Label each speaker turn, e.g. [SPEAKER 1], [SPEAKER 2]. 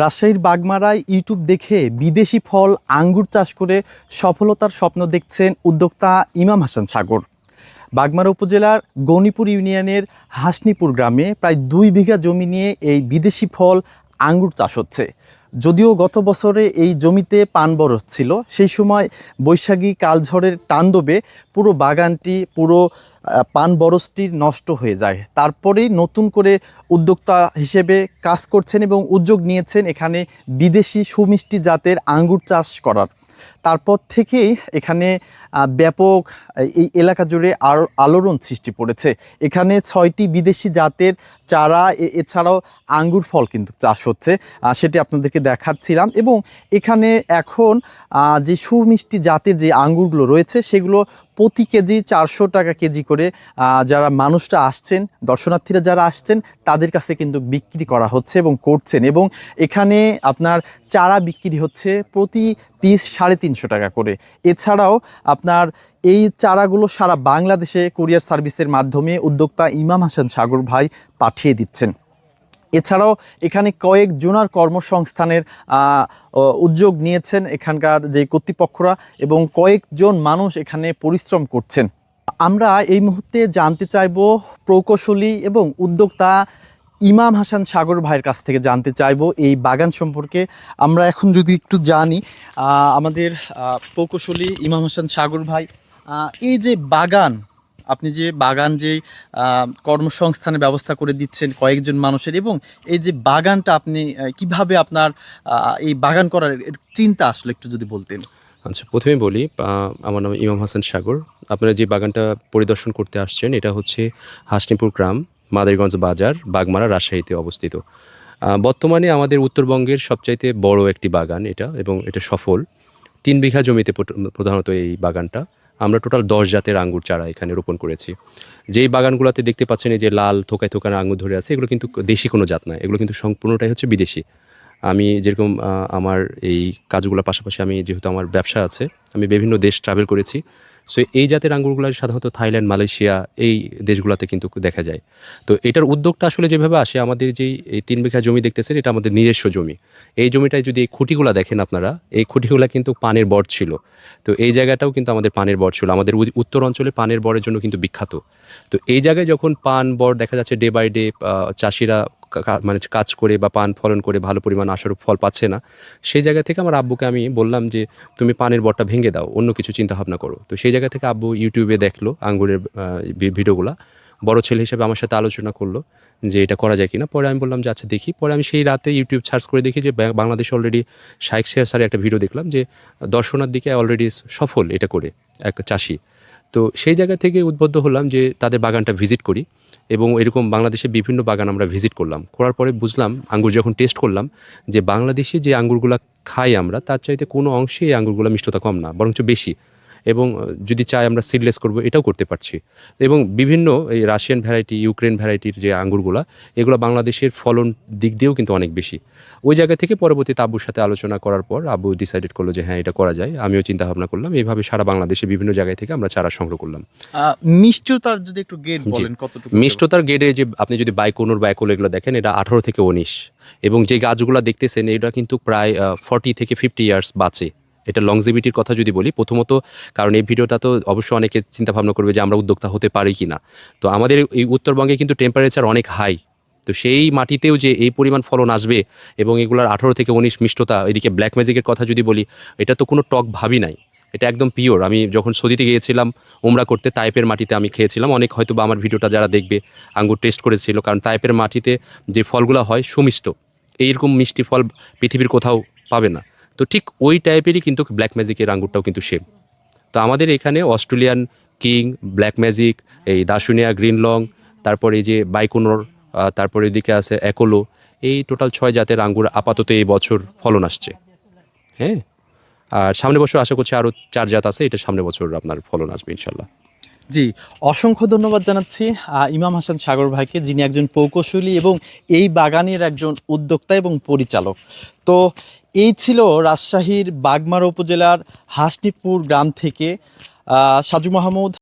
[SPEAKER 1] রাজশাহীর বাগমারায় ইউটিউব দেখে বিদেশি ফল আঙ্গুর চাষ করে সফলতার স্বপ্ন দেখছেন উদ্যোক্তা ইমাম হাসান সাগর। বাগমারা উপজেলার গৌনীপুর ইউনিয়নের হাসনিপুর গ্রামে প্রায় 2 বিঘা জমি নিয়ে এই বিদেশি ফল আঙ্গুর চাষ হচ্ছে। যদিও গত বছরে এই জমিতে পান বরজ ছিল, সেই সময় বৈশাখী কালঝড়ের তাণ্ডবে পুরো বাগানটি পান বরজটি নষ্ট হয়ে যায়। তারপরেই নতুন করে উদ্যোক্তা হিসেবে কাজ করছেন এবং উদ্যোগ নিয়েছেন এখানে বিদেশি সুমিষ্টি জাতের আঙ্গুর চাষ করার। তারপর থেকেই এখানে ব্যাপক এই এলাকা জুড়ে আলোড়ন সৃষ্টি পড়েছে। এখানে 6টি বিদেশি জাতের চারা এছাড়াও আঙ্গুর ফল কিন্তু চাষ হচ্ছে, সেটি আপনাদেরকে দেখাচ্ছিলাম। এবং এখানে এখন যে সুমিষ্টি জাতের যে আঙ্গুরগুলো রয়েছে সেগুলো প্রতি কেজি 400 টাকা কেজি করে যারা মানুষরা আসছেন, দর্শনার্থীরা যারা আসছেন তাদের কাছে কিন্তু বিক্রি করা হচ্ছে এবং করছেন। এবং এখানে আপনার চারা বিক্রি হচ্ছে প্রতি পিস 350 টাকা করে। এছাড়াও আপনার এই চারাগুলো সারা বাংলাদেশে কুরিয়ার সার্ভিসের মাধ্যমে উদ্যোক্তা ইমাম হাসান সাগর ভাই পাঠিয়ে দিচ্ছেন। এছাড়াও এখানে কয়েকজনের কর্মসংস্থানের উদ্যোগ নিয়েছেন এখানকার যে কর্তৃপক্ষরা, এবং কয়েকজন মানুষ এখানে পরিশ্রম করছেন। আমরা এই মুহূর্তে জানতে চাইব প্রকৌশলী এবং উদ্যোক্তা ইমাম হাসান সাগর ভাইয়ের কাছ থেকে জানতে চাইব এই বাগান সম্পর্কে। আমরা এখন যদি একটু জানি, আমাদের প্রকৌশলী ইমাম হাসান সাগর ভাই, এই যে বাগান, আপনি যে বাগান যে কর্মসংস্থানের ব্যবস্থা করে দিচ্ছেন কয়েকজন মানুষের, এবং এই যে বাগানটা আপনি কিভাবে আপনার এই বাগান করার চিন্তা আসলে একটু যদি বলতেন।
[SPEAKER 2] আচ্ছা, প্রথমে বলি, আমার নাম ইমাম হাসান সাগর। আপনারা যে বাগানটা পরিদর্শন করতে আসছেন এটা হচ্ছে হাসনিপুর গ্রাম, মাদারীগঞ্জ বাজার, বাগমারা, রাজশাহীতে অবস্থিত। বর্তমানে আমাদের উত্তরবঙ্গের সবচাইতে বড় একটি বাগান এটা, এবং এটা সফল। 3 বিঘা জমিতে প্রধানত এই বাগানটা। আমরা টোটাল 10 জাতের আঙ্গুর চারা এখানে রোপণ করেছি। যেই বাগানগুলোতে দেখতে পাচ্ছেন এই যে লাল থোকায় থোকানো আঙ্গুর ধরে আছে, এগুলো কিন্তু দেশি কোনো জাত নয়, এগুলো কিন্তু সম্পূর্ণটাই হচ্ছে বিদেশি। আমি যেরকম আমার এই কাজগুলোর পাশাপাশি আমি যেহেতু আমার ব্যবসা আছে, আমি বিভিন্ন দেশ ট্রাভেল করেছি। সো এই জাতের আঙ্গুরগুলো সাধারণত থাইল্যান্ড, মালয়েশিয়া এই দেশগুলোতে কিন্তু দেখা যায়। তো এটার উদ্যোগটা আসলে যেভাবে আসে, আমাদের যেই এই 3 বিঘা জমি দেখতেছেন এটা আমাদের নিজস্ব জমি। এই জমিটায় যদি এই খুঁটিগুলা দেখেন আপনারা, এই খুঁটিগুলা কিন্তু পানের বর ছিল। তো এই জায়গাটাও কিন্তু আমাদের পানের বর ছিল। আমাদের উত্তর অঞ্চলে পানের বরের জন্য কিন্তু বিখ্যাত। তো এই জায়গায় যখন পান বর দেখা যাচ্ছে ডে বাই ডে চাষিরা মানে কাজ করে বা পান ফলন করে ভালো পরিমাণ আশারূপ ফল পাচ্ছে না, সেই জায়গা থেকে আমার আব্বুকে আমি বললাম যে তুমি পানের বরটা ভেঙে দাও, অন্য কিছু চিন্তা ভাবনা করো। তো সেই জায়গা থেকে আব্বু ইউটিউবে দেখলো আঙ্গুরের ভিডিওগুলো, বড় ছেলে হিসেবে আমার সাথে আলোচনা করলো যে এটা করা যায় কিনা। পরে আমি বললাম যে আচ্ছা দেখি। পরে আমি সেই রাতে ইউটিউব সার্চ করে দেখি যে বাংলাদেশে অলরেডি শাইখ শেয়ার স্যারের একটা ভিডিও দেখলাম যে দর্শনার দিকে অলরেডি সফল এটা করে এক চাষি। তো সেই জায়গা থেকে উদ্বুদ্ধ হলাম যে তাদের বাগানটা ভিজিট করি, এবং এরকম বাংলাদেশে বিভিন্ন বাগান আমরা ভিজিট করলাম। করার পরে বুঝলাম, আঙ্গুর যখন টেস্ট করলাম, যে বাংলাদেশে যে আঙ্গুরগুলো খাই আমরা তার চাইতে কোনো অংশে এই আঙ্গুরগুলো মিষ্টতা কম না, বরঞ্চ বেশি। এবং যদি চাই আমরা সিডলেস করব, এটাও করতে পারছি। এবং বিভিন্ন এই রাশিয়ান ভ্যারাইটি, ইউক্রেন ভ্যারাইটির যে আঙ্গুরগুলা, এগুলো বাংলাদেশের ফলন দিক দিয়েও কিন্তু অনেক বেশি। ওই জায়গা থেকে পরবর্তীতে আব্বুর সাথে আলোচনা করার পর আব্বু ডিসাইডেড করলো যে হ্যাঁ এটা করা যায়। আমিও চিন্তা ভাবনা করলাম, এইভাবে সারা বাংলাদেশে বিভিন্ন জায়গায় থেকে আমরা চারা সংগ্রহ করলাম।
[SPEAKER 1] মিষ্টতার যদি একটু গেট বলেন কতটুকু?
[SPEAKER 2] মিষ্টতার গেডে যে আপনি যদি বাইকোনোর বাইকোলো এগুলো দেখেন, এটা 18 থেকে 19, এবং যে গাছগুলো দেখতেছেন এটা কিন্তু প্রায় 40 থেকে 50 ইয়ার্স বাঁচে। এটা লংজিভিটির কথা যদি বলি, প্রথমত কারণ এই ভিডিওটা তো অবশ্যই অনেকে চিন্তা ভাবনা করবে যে আমরা উদ্যোক্তা হতে পারি কি না। তো আমাদের এই উত্তরবঙ্গে কিন্তু টেম্পারেচার অনেক হাই। তো সেই মাটিতেও যে এই পরিমাণ ফলন আসবে, এবং এগুলার 18 থেকে 19 মিষ্টতা। এদিকে ব্ল্যাক ম্যাজিকের কথা যদি বলি, এটা তো কোনো টক ভাবই নাই, এটা একদম পিওর। আমি যখন সৌদিতে গিয়েছিলাম উমরা করতে, তাইপের মাটিতে আমি খেয়েছিলাম। অনেক হয়তো বা আমার ভিডিওটা যারা দেখবে আঙ্গুর টেস্ট করেছিল, কারণ তাইপের মাটিতে যে ফলগুলো হয় সুমিষ্ট, এইরকম মিষ্টি ফল পৃথিবীর কোথাও পাবে না। তো ঠিক ওই টাইপেরই কিন্তু ব্ল্যাক ম্যাজিকের আঙ্গুরটাও কিন্তু সেম। তো আমাদের এখানে অস্ট্রেলিয়ান কিং, ব্ল্যাক ম্যাজিক, এই দাসুনিয়া, গ্রিন লং, তারপরে এই যে বাইকোনোর, তারপরে এদিকে আছে অ্যাকোলো, এই টোটাল 6 জাতের আঙ্গুর আপাতত এই বছর ফলন আসছে। হ্যাঁ, আর সামনে বছর আশা করছি আরও 4 জাত আছে, এটা সামনে বছর আপনার ফলন আসবে ইনশাল্লাহ।
[SPEAKER 1] জি, অসংখ্য ধন্যবাদ জানাচ্ছি ইমাম হাসান সাগর ভাইকে, যিনি একজন প্রকৌশলী এবং এই বাগানের একজন উদ্যোক্তা এবং পরিচালক। তো এই ছিল রাজশাহীর বাগমারা উপজেলার হাসনিপুর গ্রাম থেকে সাজু মাহমুদ।